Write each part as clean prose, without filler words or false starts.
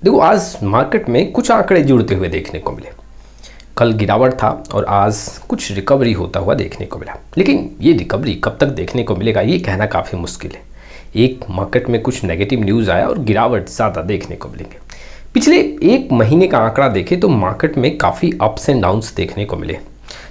देखो, आज मार्केट में कुछ आंकड़े जुड़ते हुए देखने को मिले। कल गिरावट था और आज कुछ रिकवरी होता हुआ देखने को मिला, लेकिन ये रिकवरी कब तक देखने को मिलेगा ये कहना काफ़ी मुश्किल है। एक मार्केट में कुछ नेगेटिव न्यूज़ आया और गिरावट ज़्यादा देखने को मिलेंगे। पिछले एक महीने का आंकड़ा देखें तो मार्केट में काफ़ी अप्स एंड डाउन्स देखने को मिले,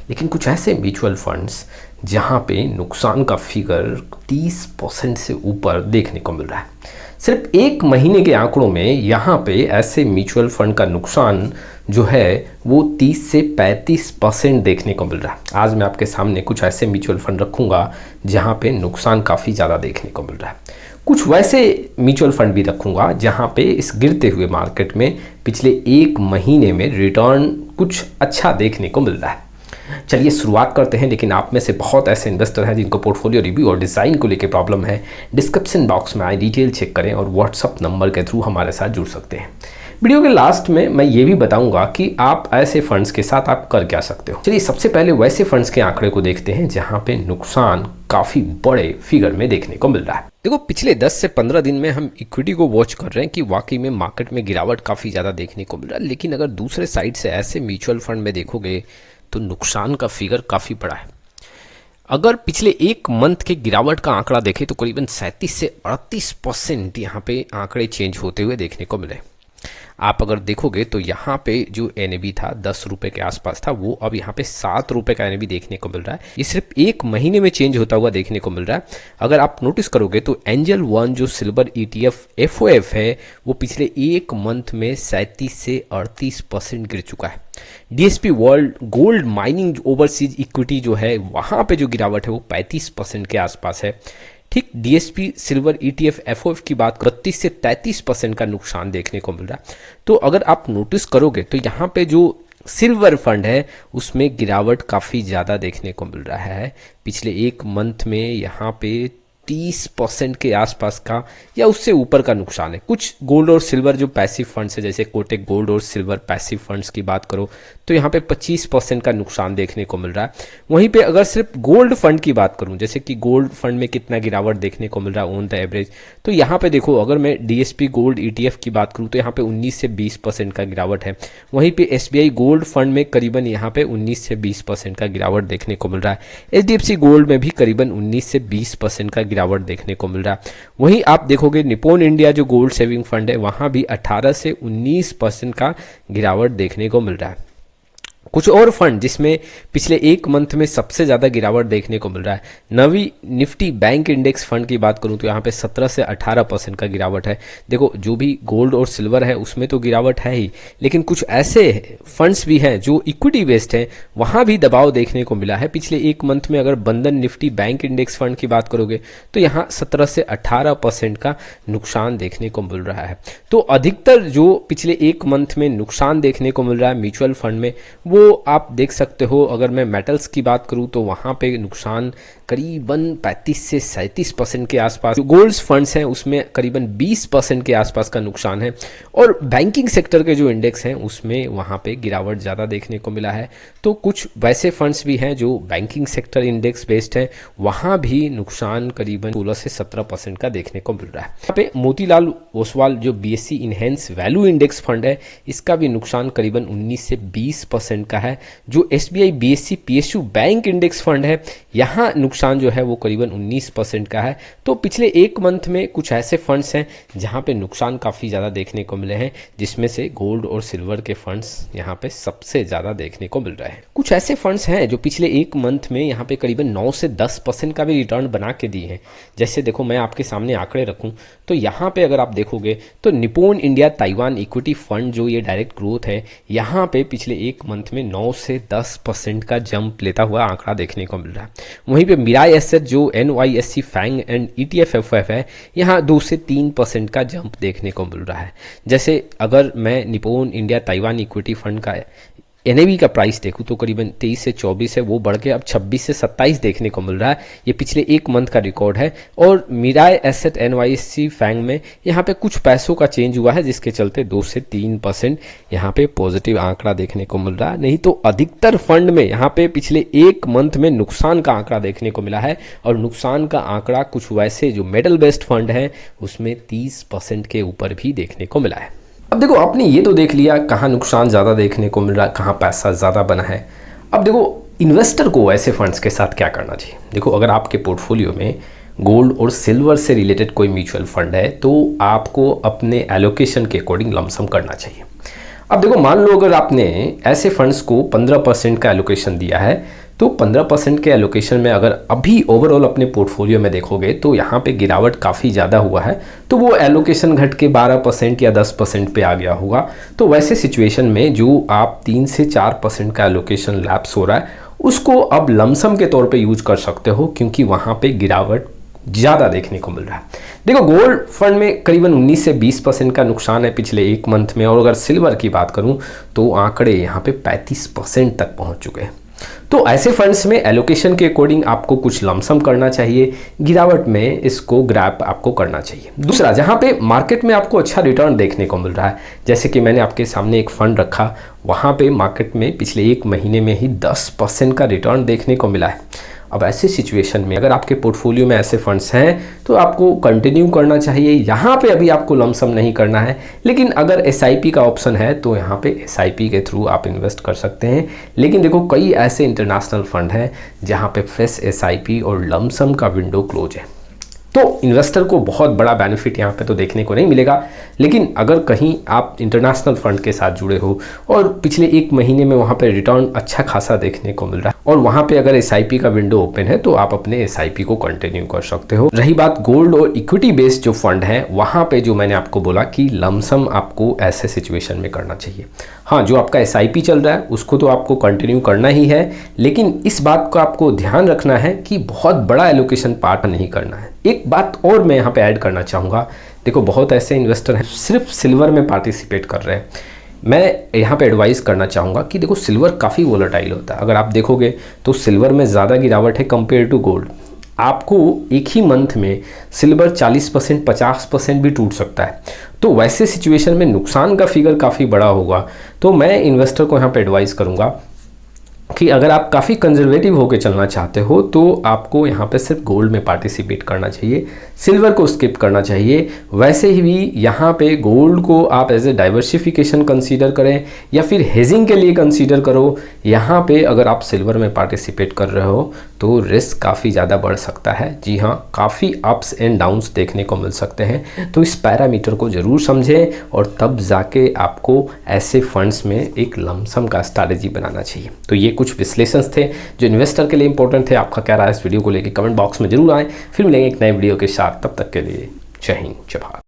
लेकिन कुछ ऐसे म्यूचुअल फंड्स जहाँ पे नुकसान का फिगर 30% से ऊपर देखने को मिल रहा है। सिर्फ एक महीने के आंकड़ों में यहाँ पे ऐसे म्यूचुअल फंड का नुकसान जो है वो 30 से 35% देखने को मिल रहा है। आज मैं आपके सामने कुछ ऐसे म्यूचुअल फंड रखूँगा जहाँ पे नुकसान काफ़ी ज़्यादा देखने को मिल रहा है। कुछ वैसे म्यूचुअल फंड भी रखूँगा जहाँ पे इस गिरते हुए मार्केट में पिछले एक महीने में रिटर्न कुछ अच्छा देखने को मिल रहा है। चलिए शुरुआत करते हैं। लेकिन आप में से बहुत ऐसे इन्वेस्टर हैं जिनको पोर्टफोलियो रिव्यू और डिज़ाइन को लेकर प्रॉब्लम है। डिस्क्रिप्शन बॉक्स में आए डिटेल चेक करें और व्हाट्सअप नंबर के थ्रू हमारे साथ जुड़ सकते हैं। वीडियो के लास्ट में मैं ये भी बताऊंगा कि आप ऐसे फंड्स के साथ आप कर क्या सकते हो। चलिए सबसे पहले वैसे फंड्स के आंकड़े को देखते हैं जहां पे नुकसान काफ़ी बड़े फिगर में देखने को मिल रहा है। देखो, पिछले 10 से 15 दिन में हम इक्विटी को वॉच कर रहे हैं कि वाकई में मार्केट में गिरावट काफ़ी ज़्यादा देखने को मिल रहा है, लेकिन अगर दूसरे साइड से ऐसे म्यूचुअल फंड में देखोगे तो नुकसान का फिगर काफ़ी बड़ा है। अगर पिछले एक मंथ के गिरावट का आंकड़ा देखें तो करीबन 37 से 38% यहाँ पे आंकड़े चेंज होते हुए देखने को मिले। आप अगर देखोगे तो यहाँ पे जो एनएबी था 10 रुपये के आसपास था, वो अब यहाँ पे 7 रुपये का एनएबी देखने को मिल रहा है। ये सिर्फ एक महीने में चेंज होता हुआ देखने को मिल रहा है। अगर आप नोटिस करोगे तो एंजल वन जो सिल्वर ETF FOF है वो पिछले एक मंथ में 37 से 38% गिर चुका है। DSP world gold mining overseas equity जो है वहाँ पे जो गिरावट है वो 35% के आसपास है। ठीक DSP सिल्वर ETF FOF की बात 32 से 33% का नुकसान देखने को मिल रहा है। तो अगर आप नोटिस करोगे तो यहाँ पे जो सिल्वर फंड है उसमें गिरावट काफ़ी ज़्यादा देखने को मिल रहा है। पिछले एक मंथ में यहाँ पे 30% के आसपास का या उससे ऊपर का नुकसान है। कुछ गोल्ड और सिल्वर जो पैसिव फंड्स है जैसे कोटेक गोल्ड और सिल्वर पैसिव फंड्स की बात करो तो यहाँ पे 25% का नुकसान देखने को मिल रहा है। वहीं पे अगर सिर्फ गोल्ड फंड की बात करूँ, जैसे कि गोल्ड फंड में कितना गिरावट देखने को मिल रहा है ऑन द एवरेज, तो यहाँ पे देखो अगर मैं DSP गोल्ड ETF की बात करूँ तो यहाँ पे 19 से 20% का गिरावट है। वहीं पे SBI गोल्ड फंड में करीबन यहाँ पे 19 से 20% का गिरावट देखने को मिल रहा है। HDFC गोल्ड में भी करीबन 19 से 20% का गिरावट देखने को मिल रहा है। वहीं आप देखोगे निप्पॉन इंडिया जो गोल्ड सेविंग फंड है वहां भी 18 से 19% का गिरावट देखने को मिल रहा है। कुछ और फंड जिसमें पिछले एक मंथ में सबसे ज़्यादा गिरावट देखने को मिल रहा है, नवी निफ्टी बैंक इंडेक्स फंड की बात करूं तो यहाँ पे 17 से 18% का गिरावट है। देखो जो भी गोल्ड और सिल्वर है उसमें तो गिरावट है ही, लेकिन कुछ ऐसे फंड्स भी हैं जो इक्विटी बेस्ड हैं, वहाँ भी दबाव देखने को मिला है। पिछले एक मंथ में अगर बंधन निफ्टी बैंक इंडेक्स फंड की बात करोगे तो यहाँ 17 से 18% का नुकसान देखने को मिल रहा है। तो अधिकतर जो पिछले एक मंथ में नुकसान देखने को मिल रहा है म्यूचुअल फंड में वो आप देख सकते हो। अगर मैं मेटल्स की बात करूं तो वहां पे नुकसान करीबन 35 से 37% के आसपास। जो गोल्ड्स फंड्स हैं उसमें करीबन 20% के आसपास का नुकसान है। और बैंकिंग सेक्टर के जो इंडेक्स हैं उसमें वहां पे गिरावट ज़्यादा देखने को मिला है। तो कुछ वैसे फंड्स भी हैं जो बैंकिंग सेक्टर इंडेक्स बेस्ड हैं, वहां भी नुकसान करीबन 16 से 17% का देखने को मिल रहा है। यहाँ पे मोतीलाल ओसवाल जो BSE enhance value index fund है इसका भी नुकसान करीबन 19 से 20% का है। जो SBI BSE PSU bank index fund है यहाँ नुकसान जो है वो करीबन 19% का है। तो पिछले एक मंथ में कुछ ऐसे फंड्स हैं जहाँ पे नुकसान काफ़ी ज़्यादा देखने को मिले हैं, जिसमें से गोल्ड और सिल्वर के फंड्स यहाँ पे सबसे ज़्यादा देखने को मिल रहे हैं। कुछ ऐसे फंड्स हैं जो पिछले एक मंथ में यहाँ पे करीबन 9 से 10% का भी रिटर्न बना के दिए हैं। जैसे देखो मैं आपके सामने आंकड़े रखूँ तो यहाँ पे अगर आप देखोगे तो Nippon India Taiwan equity fund जो ये डायरेक्ट ग्रोथ है यहाँ पे पिछले एक मंथ में 9 से 10% का जंप लेता हुआ आंकड़ा देखने को मिल रहा है। वहीं पे मिराई एसेट जो NYSE FANG and ETF FOF है यहाँ 2 से 3% का जंप देखने को मिल रहा है। जैसे अगर मैं Nippon India Taiwan equity fund का NAV का प्राइस देखूँ तो करीबन 23 से 24 है, वो बढ़ के अब 26 से 27 देखने को मिल रहा है। ये पिछले एक मंथ का रिकॉर्ड है। और मिराई एसेट NYSE फैंग में यहाँ पे कुछ पैसों का चेंज हुआ है जिसके चलते 2 से 3% यहाँ पे पॉजिटिव आंकड़ा देखने को मिल रहा है। नहीं तो अधिकतर फंड में यहाँ पे पिछले एक मंथ में नुकसान का आंकड़ा देखने को मिला है। और नुकसान का आंकड़ा कुछ वैसे जो मेटल बेस्ड फंड है उसमें 30% के ऊपर भी देखने को मिला है। अब देखो आपने ये तो देख लिया कहाँ नुकसान ज़्यादा देखने को मिल रहा है, कहाँ पैसा ज़्यादा बना है। अब देखो इन्वेस्टर को ऐसे फंड्स के साथ क्या करना चाहिए। देखो अगर आपके पोर्टफोलियो में गोल्ड और सिल्वर से रिलेटेड कोई म्यूचुअल फंड है तो आपको अपने एलोकेशन के अकॉर्डिंग लमसम करना चाहिए। अब देखो मान लो अगर आपने ऐसे फंड्स को 15% का एलोकेशन दिया है तो 15% के एलोकेशन में अगर अभी ओवरऑल अपने पोर्टफोलियो में देखोगे तो यहाँ पे गिरावट काफ़ी ज़्यादा हुआ है, तो वो एलोकेशन घट के 12% या 10% पे आ गया होगा। तो वैसे सिचुएशन में जो आप 3 से 4% का एलोकेशन लैप्स हो रहा है उसको अब लमसम के तौर पे यूज कर सकते हो, क्योंकि वहाँ पे गिरावट ज़्यादा देखने को मिल रहा है। देखो गोल्ड फंड में करीबन 19 से 20% का नुकसान है पिछले एक मंथ में, और अगर सिल्वर की बात करूं तो आंकड़े यहाँ पे 35% तक पहुंच चुके हैं। तो ऐसे फंड्स में एलोकेशन के अकॉर्डिंग आपको कुछ लमसम करना चाहिए, गिरावट में इसको ग्रैब आपको करना चाहिए। दूसरा, जहां पे मार्केट में आपको अच्छा रिटर्न देखने को मिल रहा है, जैसे कि मैंने आपके सामने एक फंड रखा, वहां पे मार्केट में पिछले एक महीने में ही 10% का रिटर्न देखने को मिला है। अब ऐसे सिचुएशन में अगर आपके पोर्टफोलियो में ऐसे फंड्स हैं तो आपको कंटिन्यू करना चाहिए, यहाँ पे अभी आपको लमसम नहीं करना है। लेकिन अगर एसआईपी का ऑप्शन है तो यहाँ पे एसआईपी के थ्रू आप इन्वेस्ट कर सकते हैं। लेकिन देखो कई ऐसे इंटरनेशनल फंड हैं जहाँ पे फ्रेश एसआईपी और लमसम का विंडो क्लोज है, तो इन्वेस्टर को बहुत बड़ा बेनिफिट यहाँ पे तो देखने को नहीं मिलेगा। लेकिन अगर कहीं आप इंटरनेशनल फंड के साथ जुड़े हो और पिछले एक महीने में वहाँ पे रिटर्न अच्छा खासा देखने को मिल रहा है और वहाँ पे अगर एसआईपी का विंडो ओपन है तो आप अपने एसआईपी को कंटिन्यू कर सकते हो। रही बात गोल्ड और इक्विटी बेस्ड जो फंड है, वहाँ पे जो मैंने आपको बोला कि लमसम आपको ऐसे सिचुएशन में करना चाहिए। हाँ, जो आपका एसआईपी चल रहा है उसको तो आपको कंटिन्यू करना ही है, लेकिन इस बात को आपको ध्यान रखना है कि बहुत बड़ा एलोकेशन पार्ट नहीं करना है। एक बात और मैं यहाँ पे ऐड करना चाहूँगा, देखो बहुत ऐसे इन्वेस्टर हैं सिर्फ सिल्वर में पार्टिसिपेट कर रहे हैं। मैं यहाँ पे एडवाइस करना चाहूँगा कि देखो सिल्वर काफ़ी वोलेटाइल होता है। अगर आप देखोगे तो सिल्वर में ज़्यादा गिरावट है कंपेयर टू गोल्ड। आपको एक ही मंथ में सिल्वर 40% 50% भी टूट सकता है, तो वैसे सिचुएशन में नुकसान का फिगर काफ़ी बड़ा होगा। तो मैं इन्वेस्टर को यहाँ पे एडवाइस करूँगा कि अगर आप काफ़ी कंजर्वेटिव होकर चलना चाहते हो तो आपको यहाँ पे सिर्फ गोल्ड में पार्टिसिपेट करना चाहिए, सिल्वर को स्किप करना चाहिए। वैसे ही भी यहाँ पे गोल्ड को आप एज ए डाइवर्सिफिकेशन कंसीडर करें या फिर हेजिंग के लिए कंसीडर करो। यहाँ पे अगर आप सिल्वर में पार्टिसिपेट कर रहे हो तो रिस्क काफ़ी ज़्यादा बढ़ सकता है। जी हाँ, काफ़ी अप्स एंड डाउन्स देखने को मिल सकते हैं। तो इस पैरामीटर को ज़रूर समझें और तब जाके आपको ऐसे फंड्स में एक लमसम का स्ट्रैटेजी बनाना चाहिए। तो ये कुछ विश्लेषण थे जो इन्वेस्टर के लिए इंपॉर्टेंट थे। आपका क्या राय है इस वीडियो को लेकर कमेंट बॉक्स में जरूर आएँ। फिर मिलेंगे एक नए वीडियो के साथ, तब तक के लिए जय हिंद जय भारत।